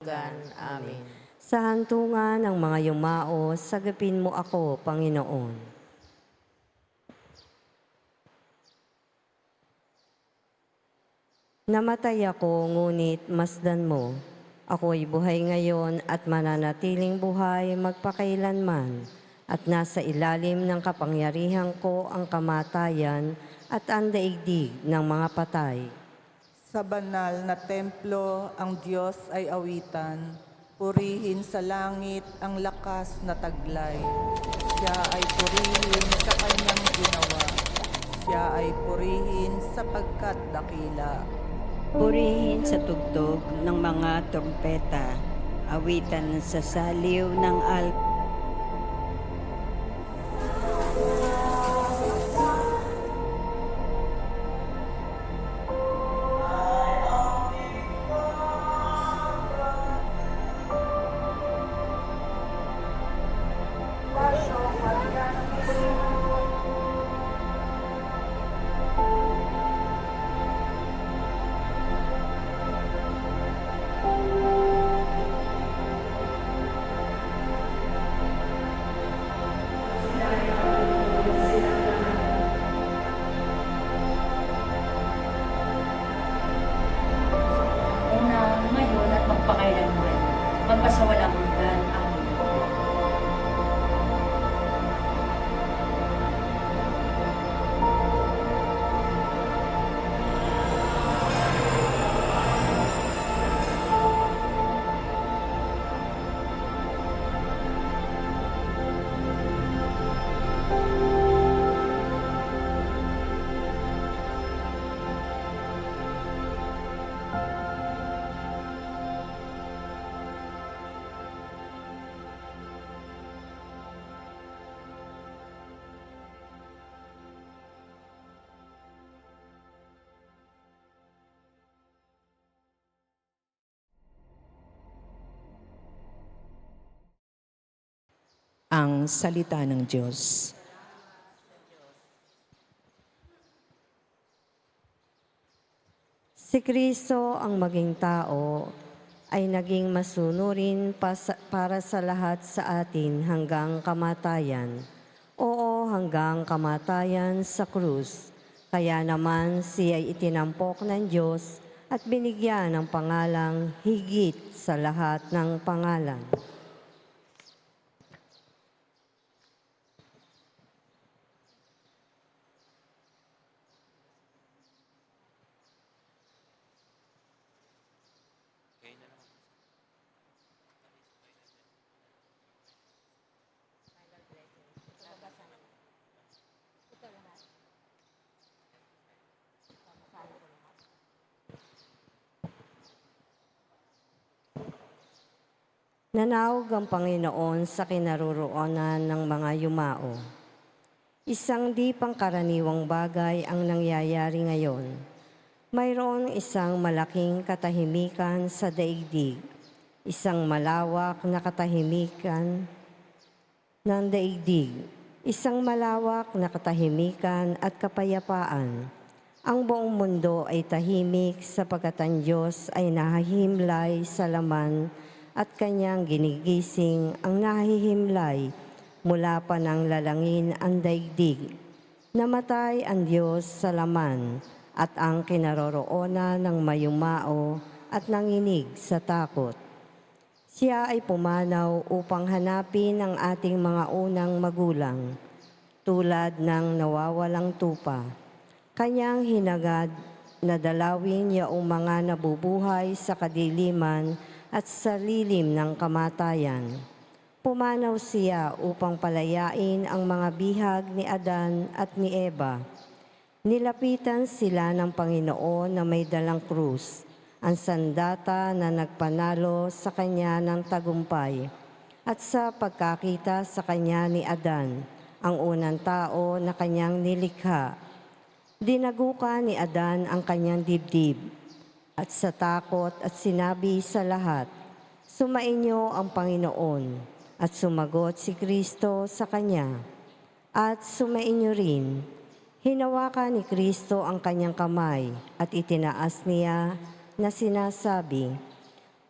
Amen. Sa hantungan ng mga yumao, sagapin mo ako, Panginoon. Namatay ako, ngunit masdan mo. Ako'y buhay ngayon at mananatiling buhay magpakailanman. At nasa ilalim ng kapangyarihan ko ang kamatayan at ang daigdig ng mga patay. Sa banal na templo, ang Diyos ay awitan. Purihin sa langit ang lakas na taglay. Siya ay purihin sa kanyang ginawa. Siya ay purihin sapagkat dakila. Purihin sa tugtog ng mga trompeta, awitan sa saliw ng Una, ngayon at magpakailanman, magpasawalang hanggan. Amen. Ang salita ng Diyos. Si Kristo ang maging tao ay naging masunurin para sa lahat sa atin hanggang kamatayan. Oo, hanggang kamatayan sa krus. Kaya naman siya ay itinampok ng Diyos at binigyan ng pangalang higit sa lahat ng pangalan. Nanawag ang Panginoon sa kinaroroonan ng mga yumao. Isang di pangkaraniwang bagay ang nangyayari ngayon. Mayroon isang malaking katahimikan sa daigdig, isang malawak na katahimikan ng daigdig, isang malawak na katahimikan at kapayapaan. Ang buong mundo ay tahimik sapagkat ang Diyos ay nahahimlay sa laman at kanyang ginigising ang nahihimlay mula pa ng lalangin ang daigdig. Namatay ang Diyos sa laman at ang kinaroroonan ng mayumao at nanginig sa takot. Siya ay pumanaw upang hanapin ang ating mga unang magulang, tulad ng nawawalang tupa. Kanyang hinagad na dalawin yaong mga nabubuhay sa kadiliman at sa lilim ng kamatayan. Pumanaw siya upang palayain ang mga bihag ni Adan at ni Eva. Nilapitan sila ng Panginoon na may dalang krus, ang sandata na nagpanalo sa kanya ng tagumpay, at sa pagkakita sa kanya ni Adan, ang unang tao na kanyang nilikha. Dinaguka ni Adan ang kanyang dibdib, at sa takot at sinabi sa lahat, "Sumainyo ang Panginoon," at sumagot si Kristo sa kanya, "At sumainyo rin." Hinawakan ni Kristo ang kanyang kamay at itinaas niya na sinasabi,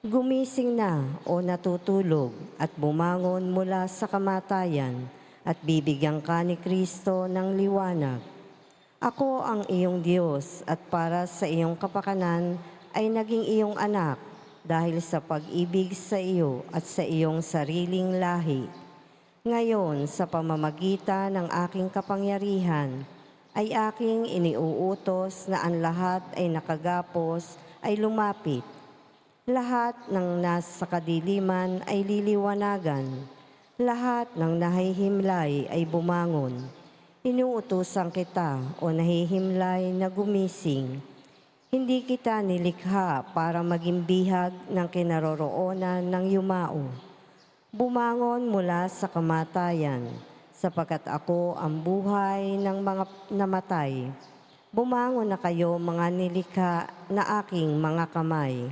Gumising na o natutulog at bumangon mula sa kamatayan at bibigyan ka ni Kristo ng liwanag. Ako ang iyong Diyos at para sa iyong kapakanan ay naging iyong anak dahil sa pag-ibig sa iyo at sa iyong sariling lahi. Ngayon, sa pamamagitan ng aking kapangyarihan, ay aking iniuutos na ang lahat ay nakagapos ay lumapit. Lahat ng nasa kadiliman ay liliwanagan. Lahat ng nahihimlay ay bumangon. Inuutusan kita o nahihimlay na gumising. Hindi kita nilikha para maging bihag ng kinaroroonan ng yumao. Bumangon mula sa kamatayan, sapagkat ako ang buhay ng mga namatay. Bumangon na kayo mga nilikha na aking mga kamay.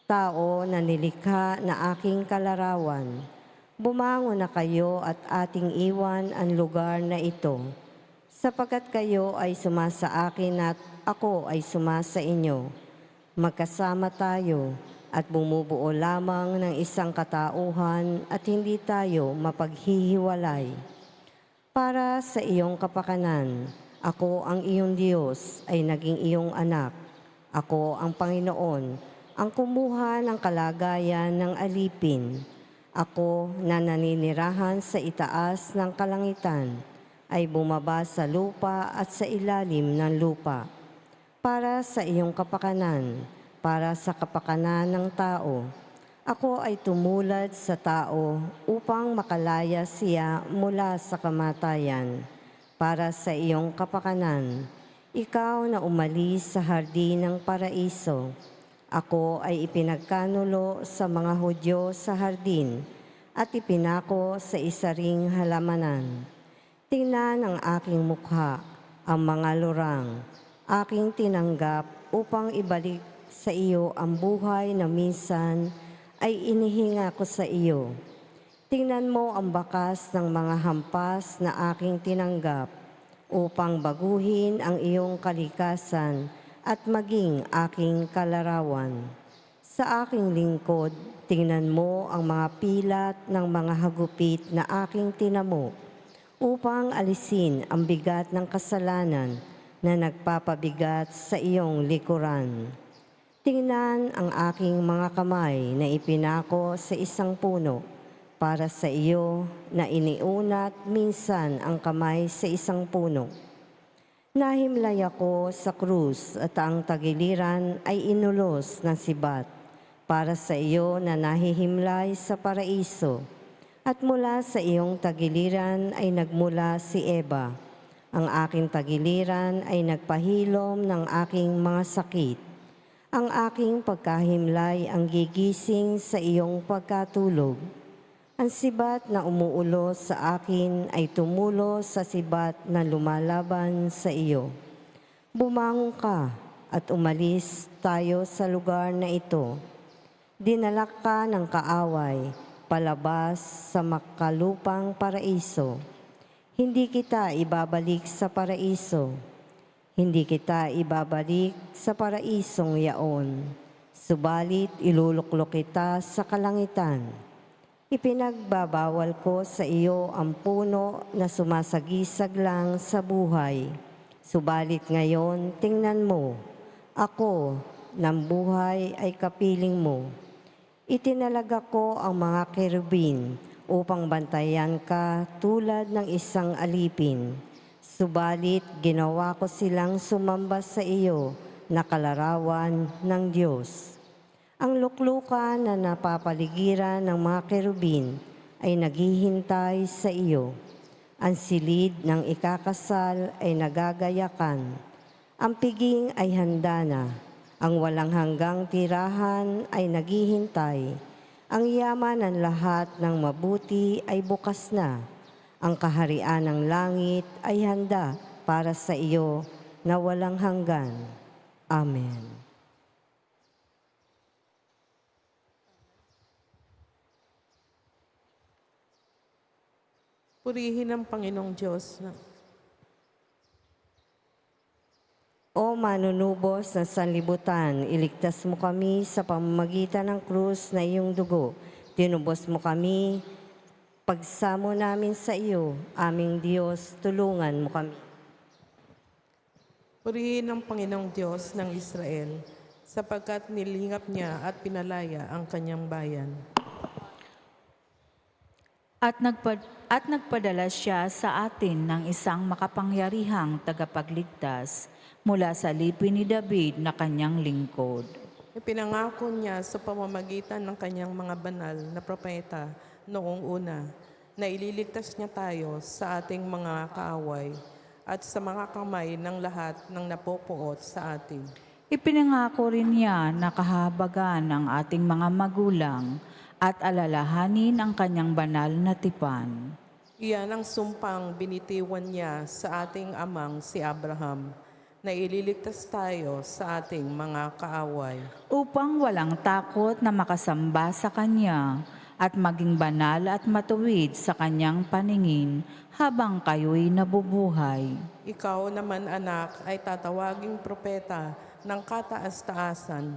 Tao na nilikha na aking kalarawan. Bumangon na kayo at ating iwan ang lugar na ito, sapagkat kayo ay sumasa akin at ako ay sumasa inyo. Magkasama tayo at bumubuo lamang ng isang katauhan at hindi tayo mapaghihiwalay. Para sa iyong kapakanan, ako ang iyong Diyos ay naging iyong anak. Ako ang Panginoon, ang kumuha ng kalagayan ng alipin. Ako na naninirahan sa itaas ng kalangitan, ay bumaba sa lupa at sa ilalim ng lupa. Para sa iyong kapakanan, para sa kapakanan ng tao, ako ay tumulad sa tao upang makalaya siya mula sa kamatayan. Para sa iyong kapakanan, ikaw na umalis sa hardin ng paraiso, ako ay ipinagkanulo sa mga Hudyo sa hardin at ipinako sa isa ring halamanan. Tingnan ang aking mukha, ang mga lurang, aking tinanggap upang ibalik sa iyo ang buhay na minsan ay inihinga ko sa iyo. Tingnan mo ang bakas ng mga hampas na aking tinanggap upang baguhin ang iyong kalikasan at maging aking kalarawan. Sa aking lingkod, tingnan mo ang mga pilat ng mga hagupit na aking tinamo upang alisin ang bigat ng kasalanan na nagpapabigat sa iyong likuran. Tingnan ang aking mga kamay na ipinako sa isang puno para sa iyo na iniunat minsan ang kamay sa isang puno. Nahimlay ako sa krus at ang tagiliran ay inulos ng sibat para sa iyo na nahihimlay sa paraiso. At mula sa iyong tagiliran ay nagmula si Eva. Ang aking tagiliran ay nagpahilom ng aking mga sakit. Ang aking pagkahimlay ang gigising sa iyong pagkatulog. Ang sibat na umuulos sa akin ay tumulo sa sibat na lumalaban sa iyo. Bumangon ka at umalis tayo sa lugar na ito. Dinala ka ng kaaway, palabas sa makalupang paraiso. Hindi kita ibabalik sa paraiso. Hindi kita ibabalik sa paraisong yaon. Subalit iluluklok kita sa kalangitan. Ipinagbabawal ko sa iyo ang puno na sumasagisag lang sa buhay. Subalit ngayon, tingnan mo, ako ng buhay ay kapiling mo. Itinalaga ko ang mga kerubin upang bantayan ka tulad ng isang alipin. Subalit ginawa ko silang sumamba sa iyo na kalarawan ng Diyos. Ang luklukan na napapaligiran ng mga kerubin ay naghihintay sa iyo. Ang silid ng ikakasal ay nagagayakan. Ang piging ay handa na. Ang walang hanggang tirahan ay naghihintay. Ang yaman ng lahat ng mabuti ay bukas na. Ang kaharian ng langit ay handa para sa iyo na walang hanggan. Amen. Purihin ang Panginoong Diyos. O manunubos ng sanlibutan, iligtas mo kami sa pamamagitan ng krus na iyong dugo. Tinubos mo kami, pagsamo namin sa iyo, aming Diyos, tulungan mo kami. Purihin ang Panginoong Diyos ng Israel, sapagkat nilingap niya at pinalaya ang kanyang bayan. At nagpadala siya sa atin ng isang makapangyarihang tagapagligtas mula sa lipi ni David na kanyang lingkod. Ipinangako niya sa pamamagitan ng kanyang mga banal na propeta noong una na ililigtas niya tayo sa ating mga kaaway at sa mga kamay ng lahat ng napopuot sa atin. Ipinangako rin niya na kahabagan ng ating mga magulang at alalahanin ang kanyang banal na tipan. Iyan ang sumpang binitiwan niya sa ating amang si Abraham, na ililigtas tayo sa ating mga kaaway. Upang walang takot na makasamba sa kanya at maging banal at matuwid sa kanyang paningin habang kayo'y nabubuhay. Ikaw naman, anak, ay tatawaging propeta ng kataas-taasan,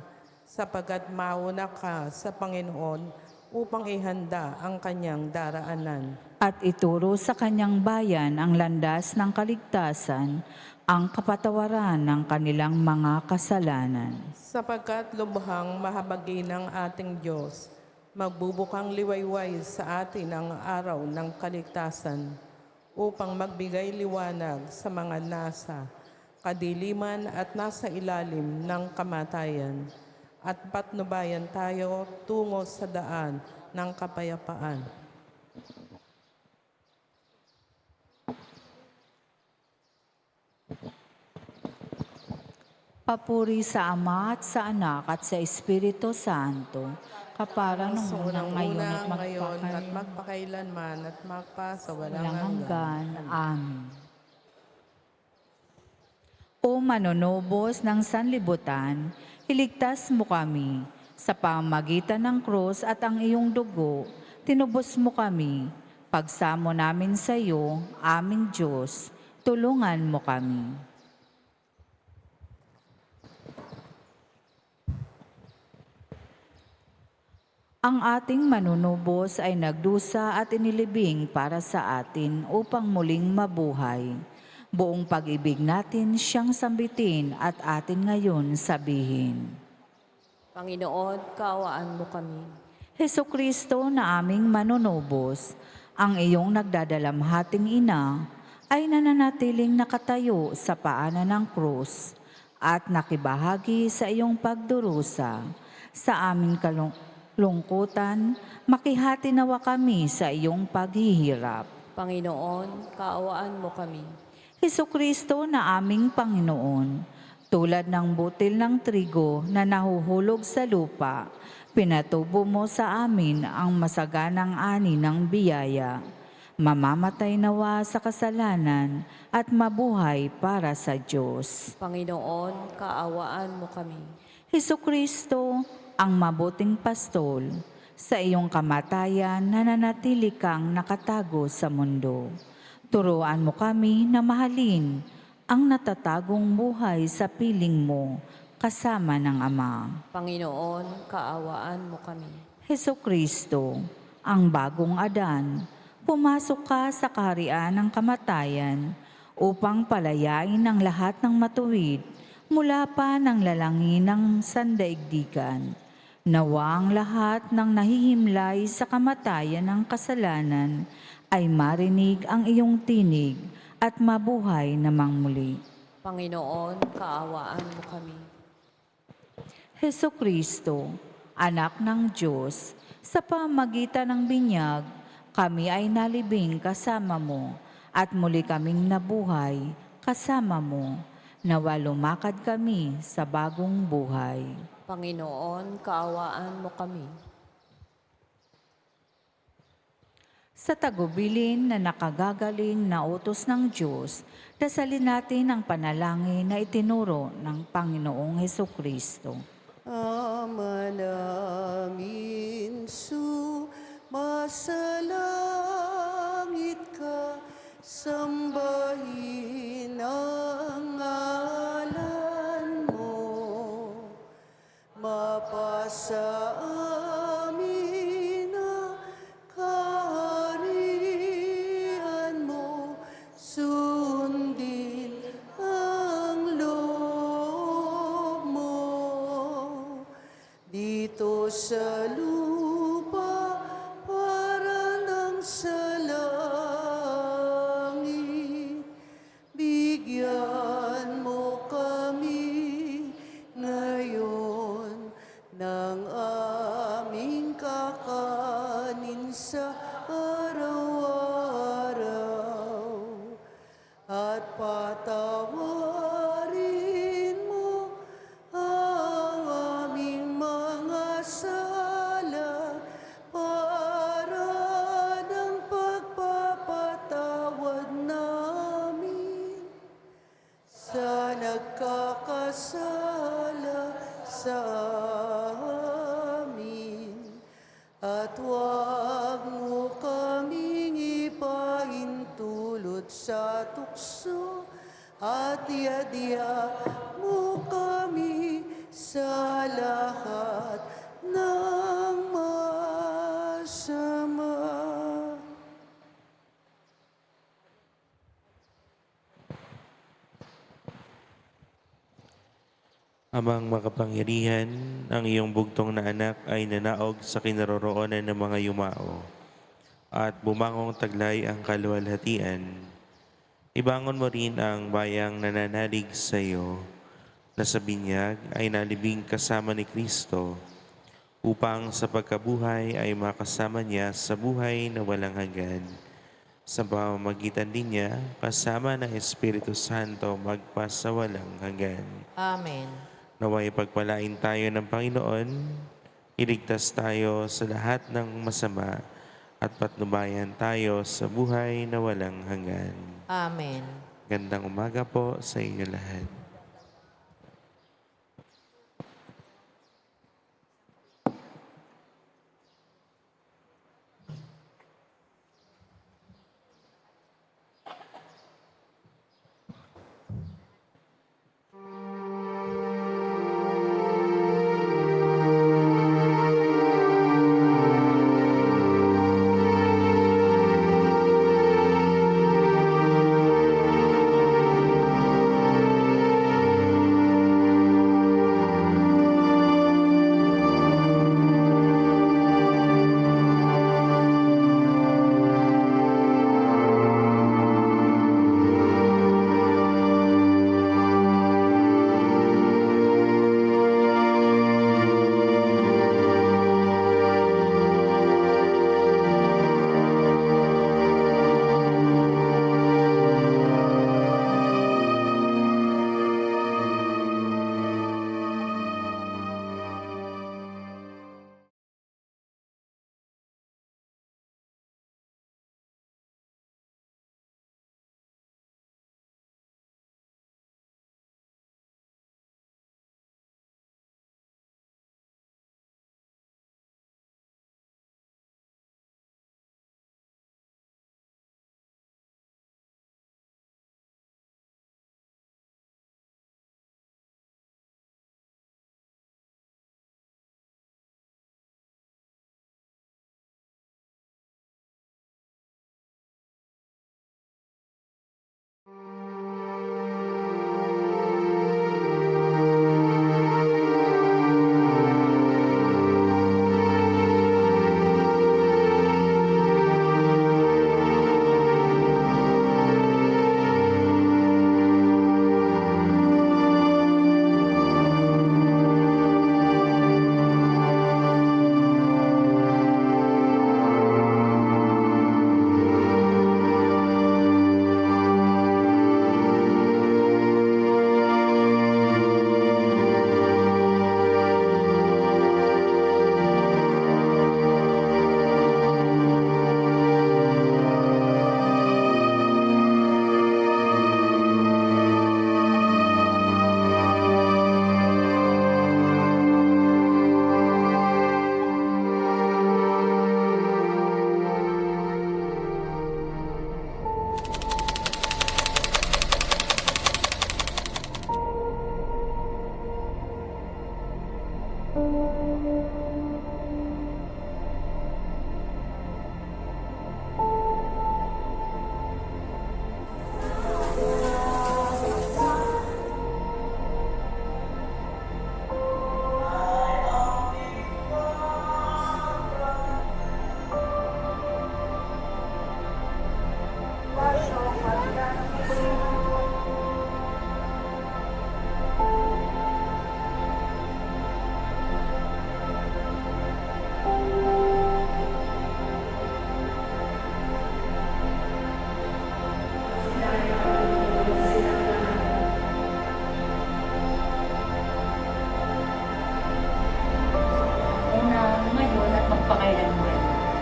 sapagkat mauna ka sa Panginoon upang ihanda ang kanyang daraanan. At ituro sa kanyang bayan ang landas ng kaligtasan, ang kapatawaran ng kanilang mga kasalanan. Sapagkat lubhang mahabagin ng ating Diyos, magbubukang liwayway sa atin ang araw ng kaligtasan, upang magbigay liwanag sa mga nasa kadiliman at nasa ilalim ng kamatayan, at patnubayan tayo tungo sa daan ng kapayapaan. Papuri sa Ama at sa Anak at sa Espiritu Santo, kapara nung unang ngayon at magpakailanman at magpa sa walang walang hanggan. hanggan. Amen. O manunubos ng sanlibutan, iligtas mo kami sa pamamagitan ng krus at ang iyong dugo, tinubos mo kami. Pagsamo namin sa iyo, aming Diyos, tulungan mo kami. Ang ating manunubos ay nagdusa at inilibing para sa atin upang muling mabuhay. Buong pag-ibig natin siyang sambitin at atin ngayon sabihin. Panginoon, kaawaan mo kami. Hesukristo na aming manunubos, ang iyong nagdadalamhating ina ay nananatiling nakatayo sa paanan ng krus at nakibahagi sa iyong pagdurusa. Sa aming kalungkutan, makihati nawa kami sa iyong paghihirap. Panginoon, kaawaan mo kami. Hesukristo na aming Panginoon, tulad ng butil ng trigo na nahuhulog sa lupa, pinatubo mo sa amin ang masaganang ani ng biyaya. Mamamatay nawa sa kasalanan at mabuhay para sa Diyos. Panginoon, kaawaan mo kami. Hesukristo, ang mabuting pastol, sa iyong kamatayan nananatili kang nakatago sa mundo. Turuan mo kami na mahalin ang natatagong buhay sa piling mo kasama ng Ama. Panginoon, kaawaan mo kami. Hesukristo, ang bagong Adan, pumasok ka sa kaharian ng kamatayan upang palayain ang lahat ng matuwid mula pa ng lalangin ng sandaigdigan. Nawa ang lahat ng nahihimlay sa kamatayan ng kasalanan ay marinig ang iyong tinig at mabuhay namang muli. Panginoon, kaawaan mo kami. Hesukristo, anak ng Diyos, sa pamagitan ng binyag, kami ay nalibing kasama mo at muli kaming nabuhay kasama mo. Nawa lumakad kami sa bagong buhay. Panginoon, kaawaan mo kami. Sa tagubilin na nakagagaling na utos ng Diyos, dasalin natin ang panalangin na itinuro ng Panginoong Hesukristo. Ama namin, sumasalangit ka, sambahin ang ngalan kanin sa araw-araw at patawarin mo ang aming mga sala para ng pagpapatawad namin sa nagkakasala sa amin. At huwag mo kaming ipahintulot sa tukso at iadya mo kami sa lahat ng masama. Amang makapangyarihan, ang iyong bugtong na anak ay nanaog sa kinaroroonan ng mga yumao at bumangong taglay ang kaluwalhatian. Ibangon mo rin ang bayang nananalig sa iyo na sa binyag ay nalibing kasama ni Kristo upang sa pagkabuhay ay makasama niya sa buhay na walang hanggan. Sa pamamagitan din niya, kasama ng Espiritu Santo magpasawalang hanggan. Amen. Naway pagpalain tayo ng Panginoon, iligtas tayo sa lahat ng masama at patnubayan tayo sa buhay na walang hanggan. Amen. Gandang umaga po sa inyo lahat.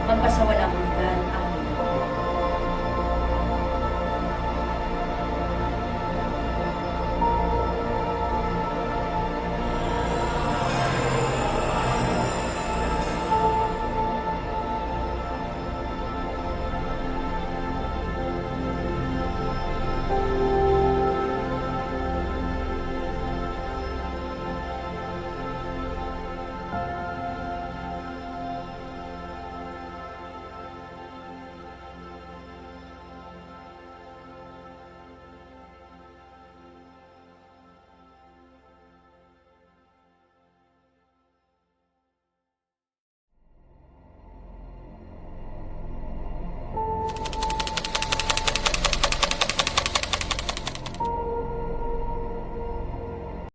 magpasawalang hanggan.